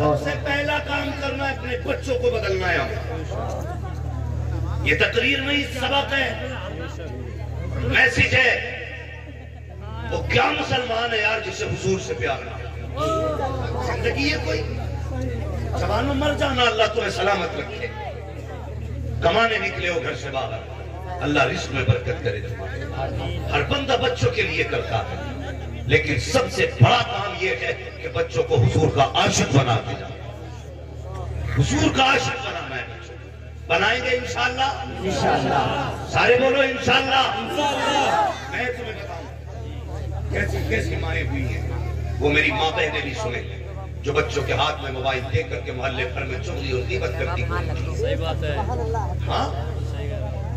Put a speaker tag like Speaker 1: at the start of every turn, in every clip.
Speaker 1: सबसे पहला काम करना है, अपने बच्चों को बदलना है। ये तकरीर नहीं, सबक है, मैसेज है। वो क्या मुसलमान है यार जिसे हुजूर से प्यार ना, जिंदगी है कोई जवानों मर जाना, अल्लाह तुम्हें सलामत रखे। कमाने निकले हो घर से बाहर, अल्लाह रिस्क में बरकत करे तुम्हारे। हर बंदा बच्चों के लिए करता है, लेकिन सबसे बड़ा काम यह है कि बच्चों को हुजूर का आशिक बना के जाओ। हुजूर का आशिक बनाना है, बच्चों बनाएंगे इंशाअल्लाह। इंशाअल्लाह सारे बोलो इंशाअल्लाह। मैं तुम्हें बताऊं कैसी कैसी माएं हुई हैं, वो मेरी माँ बहनें भी सुने, जो बच्चों के हाथ में मोबाइल दे करके मोहल्ले भर में चुगली और गीबत करती। सही बात है। हाँ,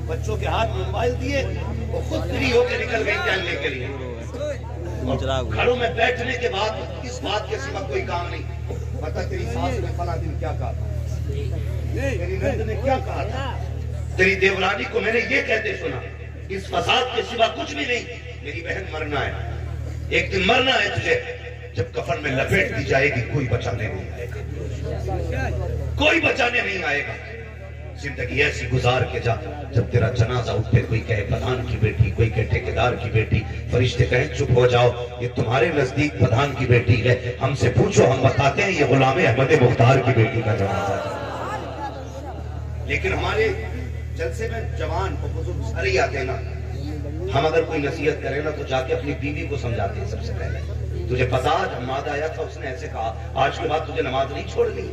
Speaker 1: बच्चों के हाथ में मोबाइल दिए, वो खुद फ्री होकर निकल गई जानने के लिए। घरों में बैठने के बाद इस बात के सिवा कोई काम नहीं। पता तेरी सास ने फला दिन क्या कहा था, तेरी नंद ने क्या कहा था, तेरी देवरानी को मैंने ये कहते सुना। इस फसाद के सिवा कुछ भी नहीं। मेरी बहन मरना है, एक दिन मरना है तुझे, जब कफन में लपेट दी जाएगी कोई बचाने नहीं आएगा, कोई बचाने नहीं आएगा। जिंदगी ऐसी गुजार के जा, जब तेरा जनाजा उठे कोई कहे प्रधान की बेटी, कोई कहे ठेकेदार की बेटी, फरिश्ते कहे चुप हो जाओ, ये तुम्हारे नजदीक प्रधान की बेटी है, हमसे पूछो, हम बताते हैं ये गुलाम अहमद मुख्तार की बेटी का जनाजा। लेकिन हमारे जलसे में जवान को बुजुर्ग सारे आते ना, हम अगर कोई नसीहत करें ना तो जाके अपनी बीवी को समझाते हैं सबसे पहले। तुझे पता आज हमाद आया था, उसने ऐसे कहा, आज के बाद तुझे नमाज नहीं छोड़नी।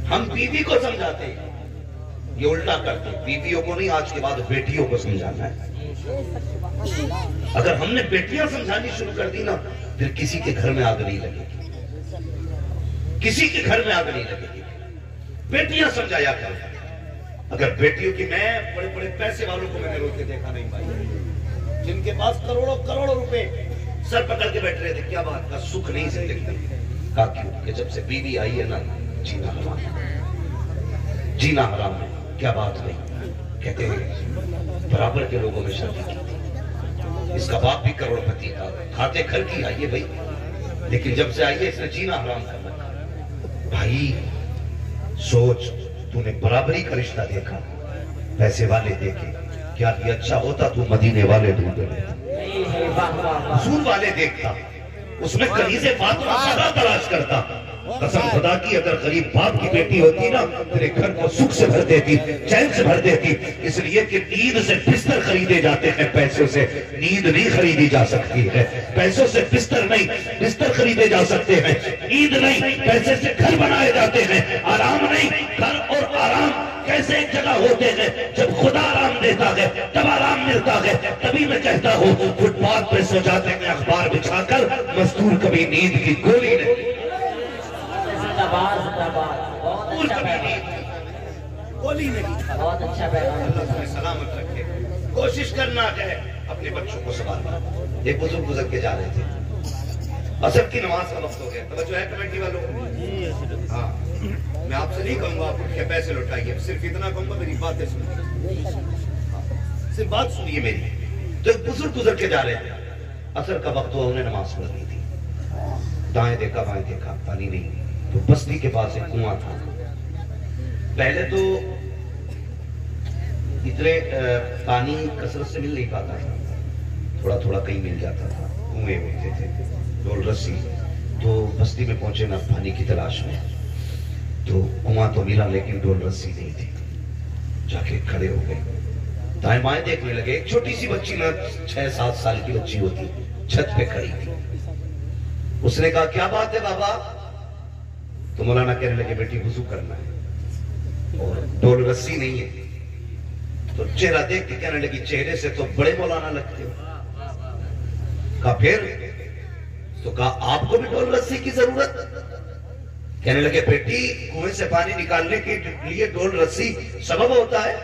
Speaker 1: हम बीवी को समझाते हैं, ये उल्टा करते हैं, बीवियों को नहीं, आज के बाद बेटियों को समझाना है। अगर हमने बेटियां समझानी शुरू कर दी ना, फिर किसी के घर में आग नहीं लगेगी, किसी के घर में आग नहीं लगेगी। बेटियां समझाया करो। अगर बेटियों की, मैं बड़े बड़े पैसे वालों को मैंने रोके देखा नहीं भाई, जिनके पास करोड़ों करोड़ों रुपए सर पकड़ के बैठ रहे थे, क्या बात का सुख नहीं जिंदगी का, क्यों कि जब से बीवी आई है ना, जीना हराम, जीना हराम है। क्या बात नहीं, कहते हैं बराबर के लोगों में शादी की, इसका बाप भी करोड़पति था, खाते घर की आई है भाई, लेकिन जब से आई है इसने जीना हराम कर रखा। भाई सोच, तूने बराबरी का रिश्ता देखा, पैसे वाले देखे, क्या ये अच्छा होता तू मदीने वाले ढूंढ लेता, हुजूर वाले देखता, उसमें कलीजे फातिमा सदा तलाश करता। कसम खुदा की, अगर गरीब बाप की बेटी होती ना, तेरे घर को सुख से भर देती, चैन से भर देती। इसलिए कि नींद से बिस्तर खरीदे जाते हैं, पैसों से नींद नहीं खरीदी जा सकती है। पैसों से बिस्तर नहीं, बिस्तर खरीदे जा सकते हैं, नींद नहीं। पैसे से घर बनाए जाते हैं, आराम नहीं। घर और आराम कैसे एक जगह होते हैं, जब खुदा आराम देता है तब आराम मिलता है। तभी मैं कहता हूँ, फुटपाथ पे सो जाते हैं अखबार बिछाकर, मजदूर कभी नींद की गोली नहीं, गोली नहीं। बहुत अच्छा, सलामत रखे। कोशिश करना है अपने बच्चों को संभालना। एक बुजुर्ग गुजर के जा रहे थे, असर की नमाज का वक्त हो गया, तवज्जो है कमेटी वालों? हाँ, मैं आपसे नहीं कहूंगा आप उठ के पैसे लौटाइए, सिर्फ इतना कहूंगा मेरी बातें सुनिए, सिर्फ बात सुनिए मेरी। तो एक बुजुर्ग गुजर के जा रहे थे, असर का वक्त हुआ, उन्हें नमाज पढ़नी थी। दाएं देखा बाएं देखा, पानी नहीं। तो बस्ती के पास एक कुआं था। पहले तो इतने पानी कसरत से मिल नहीं पाता था, थोड़ा थोड़ा कहीं मिल जाता था, कुएं होते थे, डोल रस्सी। तो बस्ती में पहुंचे ना पानी की तलाश में, तो कुआं तो मिला लेकिन डोल रस्सी नहीं थी। जाके खड़े हो गए, दाएं बाएं देखने लगे। एक छोटी सी बच्ची ना 6-7 साल की बच्ची होती, छत पे खड़ी थी। उसने कहा, क्या बात है बाबा? तो मौलाना कहने लगे, बेटी वुजू करना है और डोल रस्सी नहीं है। तो चेहरा देख के कहने लगी, चेहरे से तो बड़े मौलाना लगते हो। कहा फिर? तो कहा, आपको भी डोल रस्सी की जरूरत? कहने लगे, बेटी कुएं से पानी निकालने के लिए डोल रस्सी सबब होता है,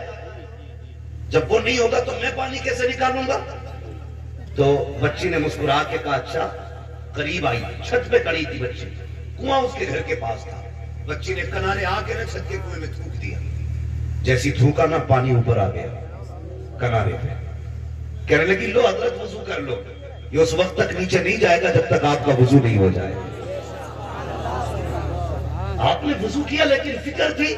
Speaker 1: जब वो नहीं होगा तो मैं पानी कैसे निकालूंगा? तो बच्ची ने मुस्कुरा के कहा, अच्छा। करीब आई, छत पे खड़ी थी बच्ची, कुआं उसके घर के पास था। बच्ची ने किनारे आके ना छत के कुएं में थूक दिया, जैसी थूका ना पानी ऊपर आ गया किनारे पे। कहने लगी, लो हजरत वुजू कर लो। ये उस वक्त तक नीचे नहीं जाएगा जब तक आपका वुजू नहीं हो जाए। आपने वजू किया लेकिन फिक्र थी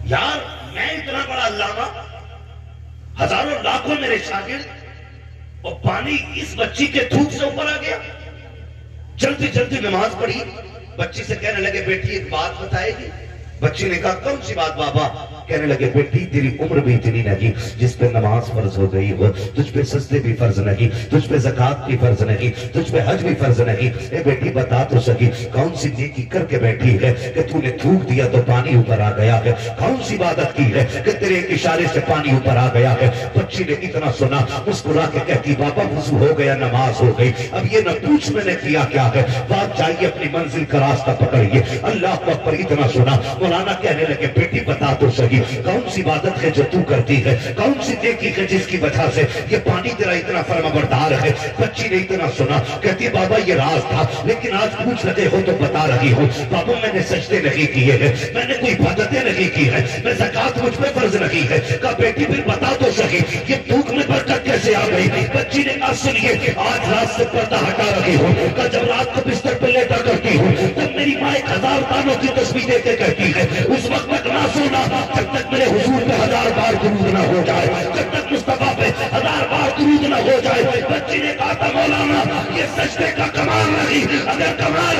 Speaker 1: यार मैं इतना बड़ा अल्लामा, हजारों लाखों मेरे शागिर्द, और पानी इस बच्ची के थूक से ऊपर आ गया। जल्दी जल्दी नमाज पढ़ी, बच्ची से कहने लगे बेटी एक बात बताएगी। बच्ची ने कहा कौन सी बात बाबा? कहने लगे बेटी तेरी उम्र भी इतनी नहीं जिस पे नमाज फर्ज हो गई हो, तुझ पे सजदे भी फर्ज नहीं, तुझ पे ज़कात भी फर्ज नहीं, तुझ पे हज भी फर्ज नहीं। ए बेटी बता तो सकी कौन सी नेकी करके बैठी है कि तूने थूक दिया तो पानी ऊपर आ गया है? कौन सी इबादत की है कि तेरे इशारे से पानी ऊपर आ गया है? बच्ची ने इतना सुना, मुस्कुरा के कहती बाबा वुज़ू हो गया, नमाज हो गई, अब ये न पूछ मैंने किया क्या है, बात जाइए अपनी मंजिल का रास्ता पकड़िए। अल्लाह पर इतना सुना, मौलाना कहने लगे बेटी बता तो सही कौन सी इबादत है जो तू करती है, कौन सी नेकी है जिसकी वजह से ये पानी तेरा इतना फर्माबरदार है? बच्ची ने इतना सुना, कहती बाबा ये राज था लेकिन आज पूछ रहे हो तो बता रही हूँ। बाबा मैंने सजदे नहीं किए हैं, मैंने कोई इबादतें नहीं की है, मैं ज़कात मुझ पे फर्ज नहीं है। कहा बेटी फिर बता तो सही ये भूख में बरकत कैसे आ गई? बच्ची ने कहा सुनिए आज रात से पर्दा हटा रही हूँ, कल जब रात को बिस्तर पर लेटा करती हूँ तब मेरी माँ 1000 तानों की तस्वीर देके कहती है उस वक्त तक ना सोना जब तक मेरे हुजूर पे 1000 बार दुरूद ना हो जाए, जब तक मुस्तफा पे 1000 बार दुरूद ना हो जाए। बच्ची ने कहा था मौलाना ये सजदे का कमाल नहीं, अगर कमाल